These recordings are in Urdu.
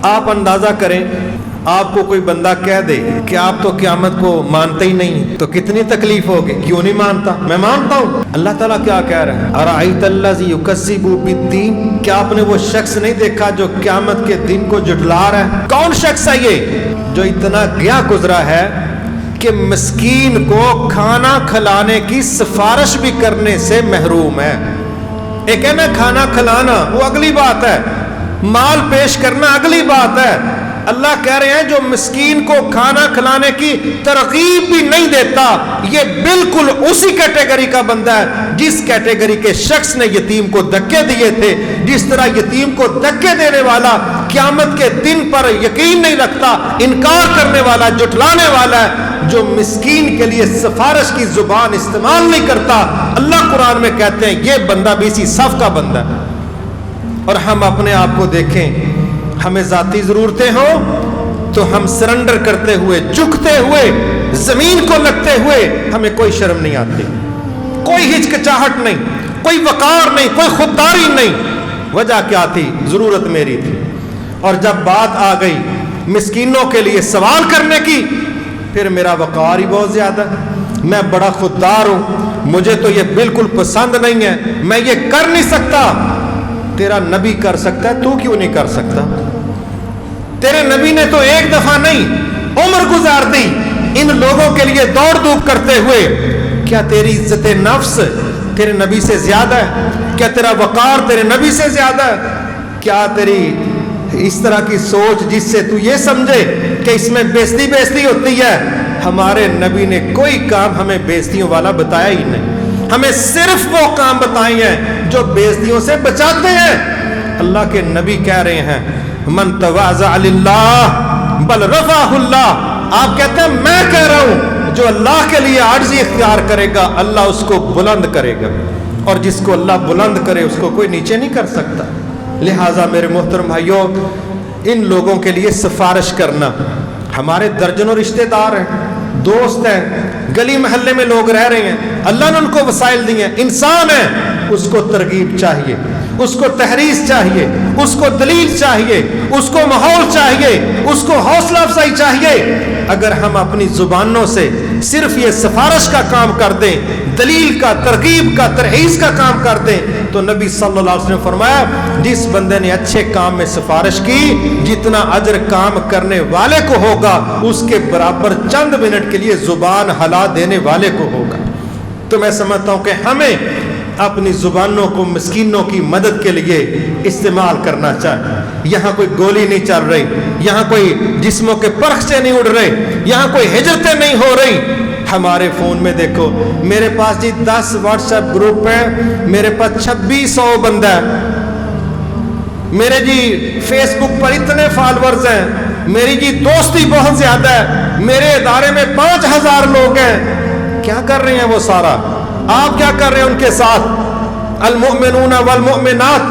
آپ اندازہ کریں، آپ کو کوئی بندہ کہہ دے کہ آپ تو قیامت کو مانتے ہی نہیں، تو کتنی تکلیف ہوگی۔ کیوں نہیں مانتا؟ میں مانتا ہوں۔ اللہ تعالیٰ کیا کہہ رہا ہے؟ ارأیت الذی یکذب بالدین، کیا آپ نے وہ شخص نہیں دیکھا جو قیامت کے دن کو جھٹلا رہا ہے؟ کون شخص ہے یہ جو اتنا گیا گزرا ہے کہ مسکین کو کھانا کھلانے کی سفارش بھی کرنے سے محروم ہے۔ ایک ہے نا کھانا کھلانا، وہ اگلی بات ہے، مال پیش کرنا اگلی بات ہے۔ اللہ کہہ رہے ہیں جو مسکین کو کھانا کھلانے کی ترغیب بھی نہیں دیتا، یہ بالکل اسی کیٹیگری کا بندہ ہے جس کیٹیگری کے شخص نے یتیم کو دھکے دیے تھے۔ جس طرح یتیم کو دھکے دینے والا قیامت کے دن پر یقین نہیں رکھتا، انکار کرنے والا، جھٹلانے والا ہے، جو مسکین کے لیے سفارش کی زبان استعمال نہیں کرتا، اللہ قرآن میں کہتے ہیں یہ بندہ بھی اسی صف کا بندہ ہے۔ اور ہم اپنے آپ کو دیکھیں، ہمیں ذاتی ضرورتیں ہوں تو ہم سرنڈر کرتے ہوئے، جھکتے ہوئے، زمین کو لگتے ہوئے، ہمیں کوئی شرم نہیں آتی، کوئی ہچکچاہٹ نہیں، کوئی وقار نہیں، کوئی خودداری نہیں۔ وجہ کیا تھی؟ ضرورت میری تھی۔ اور جب بات آ گئی مسکینوں کے لیے سوال کرنے کی، پھر میرا وقار ہی بہت زیادہ ہے، میں بڑا خوددار ہوں، مجھے تو یہ بالکل پسند نہیں ہے، میں یہ کر نہیں سکتا۔ تیرا نبی کر سکتا ہے، تو کیوں نہیں کر سکتا؟ تیرے نبی نے تو ایک دفعہ نہیں عمر گزار دی ان لوگوں کے لیے دوڑ دھوپ کرتے ہوئے۔ کیا تیری عزت نفس تیرے نبی سے زیادہ ہے؟ کیا تیرا وقار تیرے نبی سے زیادہ ہے؟ کیا تیری اس طرح کی سوچ جس سے تو یہ سمجھے کہ اس میں بےزتی ہوتی ہے؟ ہمارے نبی نے کوئی کام ہمیں بےزتیوں والا بتایا ہی نہیں، ہمیں صرف وہ کام بتائے ہیں جو بےزتیوں سے بچاتے ہیں۔ اللہ کے نبی کہہ رہے ہیں من تواضع للہ بل رفعہ اللہ۔ آپ کہتے ہیں میں کہہ رہا ہوں جو اللہ کے لیے عاجزی اختیار کرے گا اللہ اس کو بلند کرے گا، اور جس کو اللہ بلند کرے اس کو کوئی نیچے نہیں کر سکتا۔ لہٰذا میرے محترم بھائیوں، ان لوگوں کے لیے سفارش کرنا، ہمارے درجنوں رشتہ دار ہیں، دوست ہیں، گلی محلے میں لوگ رہ رہے ہیں، اللہ نے ان کو وسائل دیے ہیں، انسان ہے، اس کو ترغیب چاہیے، اس کو تحریض چاہیے، اس کو دلیل چاہیے، اس کو ماحول چاہیے، اس کو حوصلہ افزائی چاہیے۔ اگر ہم اپنی زبانوں سے صرف یہ سفارش کا کام کر دیں، دلیل کا، ترغیب کا، ترحیض کا کام کر دیں، تو نبی صلی اللہ علیہ وسلم نے فرمایا جس بندے نے اچھے کام میں سفارش کی، جتنا اجر کام کرنے والے کو ہوگا اس کے برابر چند منٹ کے لیے زبان ہلا دینے والے کو ہوگا۔ تو میں سمجھتا ہوں کہ ہمیں اپنی زبانوں کو مسکینوں کی مدد کے لیے استعمال کرنا چاہیے۔ یہاں کوئی گولی نہیں چل رہی، یہاں کوئی جسموں کے پرخچے نہیں اڑ رہے، یہاں کوئی ہجرتیں نہیں ہو رہی۔ ہمارے فون میں دیکھو، میرے پاس جی 10 واٹس ایپ گروپ ہیں، میرے پاس 2600 بندہ ہے، میرے جی فیس بک پر اتنے فالورز ہیں، میری جی دوستی بہت زیادہ ہے، میرے ادارے میں 5000 لوگ ہیں۔ کیا کر رہے ہیں وہ سارا؟ آپ کیا کر رہے ہیں ان کے ساتھ؟ المؤمنون والمؤمنات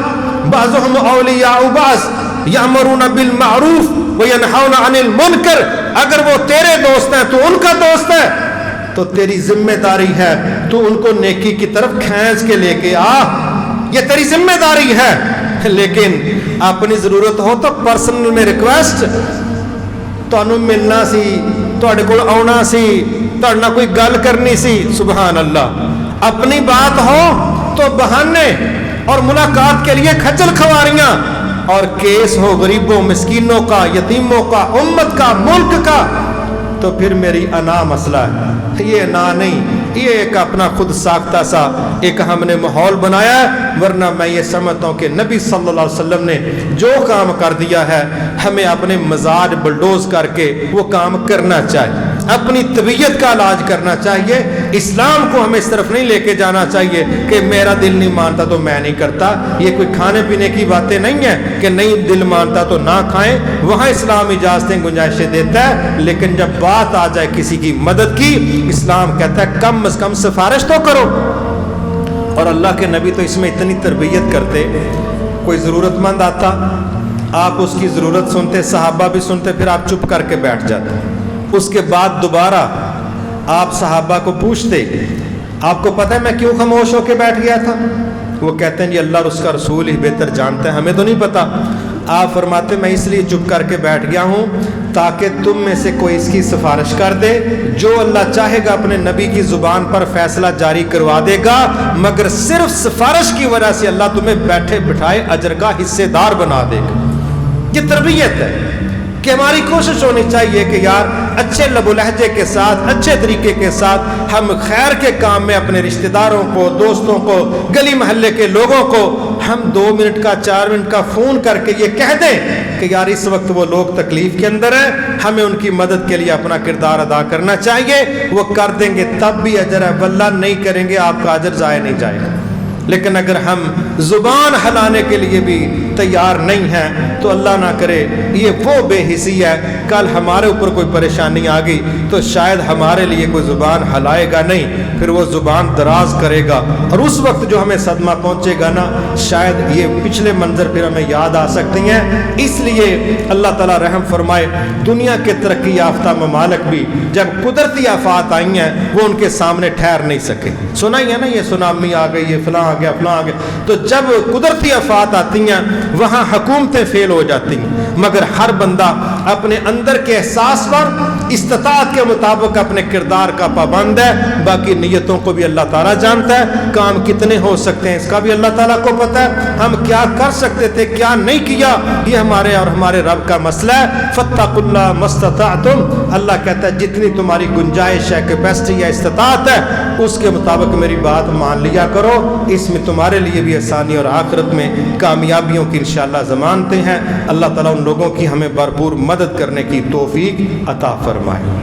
بعضهم اولیاء بعض یامرون بالمعروف وینہون عن المنکر۔ اگر وہ تیرے دوست ہیں تو ان کا دوست ہے، تو تیری ذمہ داری ہے تو ان کو نیکی کی طرف کھینچ کے لے کے آ، یہ تیری ذمہ داری ہے۔ لیکن اپنی ضرورت ہو تو پرسنل میں ریکویسٹ، تانوں ملنا سی، تواڈے کول آنا سی، تواڈے نال کوئی گل کرنی سی، سبحان اللہ۔ اپنی بات ہو تو بہانے اور ملاقات کے لیے کھچل کھواریاں، اور کیس ہو غریبوں، مسکینوں کا، یتیموں کا، امت کا، ملک کا، تو پھر میری انا مسئلہ ہے۔ یہ انا نہیں، یہ ایک اپنا خود ساختہ سا ایک ہم نے ماحول بنایا ہے۔ ورنہ میں یہ سمجھتا ہوں کہ نبی صلی اللہ علیہ وسلم نے جو کام کر دیا ہے ہمیں اپنے مزاج بلڈوز کر کے وہ کام کرنا چاہیے، اپنی طبیعت کا علاج کرنا چاہیے۔ اسلام کو ہمیں اس طرف نہیں لے کے جانا چاہیے کہ میرا دل نہیں مانتا تو میں نہیں کرتا۔ یہ کوئی کھانے پینے کی باتیں نہیں ہیں کہ نہیں دل مانتا تو نہ کھائیں، وہاں اسلام اجازتیں گنجائشیں دیتا ہے، لیکن جب بات آ جائے کسی کی مدد کی، اسلام کہتا ہے کم از کم سفارش تو کرو۔ اور اللہ کے نبی تو اس میں اتنی تربیت کرتے، کوئی ضرورت مند آتا آپ اس کی ضرورت سنتے، صحابہ بھی سنتے، پھر آپ چپ کر کے بیٹھ جاتے۔ اس کے بعد دوبارہ آپ صحابہ کو پوچھتے آپ کو پتہ ہے میں کیوں خاموش ہو کے بیٹھ گیا تھا؟ وہ کہتے ہیں جی اللہ اور اس کا رسول ہی بہتر جانتے ہیں، ہمیں تو نہیں پتا۔ آپ فرماتے میں اس لیے چپ کر کے بیٹھ گیا ہوں تاکہ تم میں سے کوئی اس کی سفارش کر دے، جو اللہ چاہے گا اپنے نبی کی زبان پر فیصلہ جاری کروا دے گا، مگر صرف سفارش کی وجہ سے اللہ تمہیں بیٹھے بٹھائے اجر کا حصے دار بنا دے گا۔ یہ تربیت ہے کہ ہماری کوشش ہونی چاہیے کہ یار اچھے لب و لہجے کے ساتھ، اچھے طریقے کے ساتھ ہم خیر کے کام میں اپنے رشتہ داروں کو، دوستوں کو، گلی محلے کے لوگوں کو ہم 2 منٹ کا 4 منٹ کا فون کر کے یہ کہہ دیں کہ یار اس وقت وہ لوگ تکلیف کے اندر ہیں، ہمیں ان کی مدد کے لیے اپنا کردار ادا کرنا چاہیے۔ وہ کر دیں گے تب بھی اجر ہے، واللہ نہیں کریں گے آپ کا اجر ضائع نہیں جائے گا۔ لیکن اگر ہم زبان ہلانے کے لیے بھی تیار نہیں ہیں تو اللہ نہ کرے یہ وہ بے حسی ہے، کل ہمارے اوپر کوئی پریشانی آ گئی تو شاید ہمارے لیے کوئی زبان ہلائے گا نہیں، پھر وہ زبان دراز کرے گا، اور اس وقت جو ہمیں صدمہ پہنچے گا نا، شاید یہ پچھلے منظر پھر ہمیں یاد آ سکتی ہیں۔ اس لیے اللہ تعالیٰ رحم فرمائے، دنیا کے ترقی یافتہ ممالک بھی جب قدرتی آفات آئی ہیں وہ ان کے سامنے ٹھہر نہیں سکے۔ سنا ہی ہے نا، یہ سونامی آ گئی، یہ فلاں آ گیا، فلاں آ گیا، تو جب قدرتی آفات آتی ہیں وہاں حکومتیں فیل ہو جاتی ہیں، مگر ہر بندہ اپنے اندر کے احساس پر استطاعت کے مطابق اپنے کردار کا پابند ہے۔ باقی نیتوں کو بھی اللہ تعالیٰ جانتا ہے، کام کتنے ہو سکتے ہیں اس کا بھی اللہ تعالیٰ کو پتہ ہے، ہم کیا کر سکتے تھے کیا نہیں کیا، یہ ہمارے اور ہمارے رب کا مسئلہ ہے۔ فاتقوا اللہ ما استطعتم، اللہ کہتا ہے جتنی تمہاری گنجائش ہے، کیپیسٹی یا استطاعت ہے، اس کے مطابق میری بات مان لیا کرو، اس میں تمہارے لیے بھی آسانی اور آخرت میں کامیابیوں کی انشاءاللہ ضمانتیں ہیں۔ اللہ تعالیٰ ان لوگوں کی ہمیں بھرپور مدد کرنے کی توفیق عطا فرمائے۔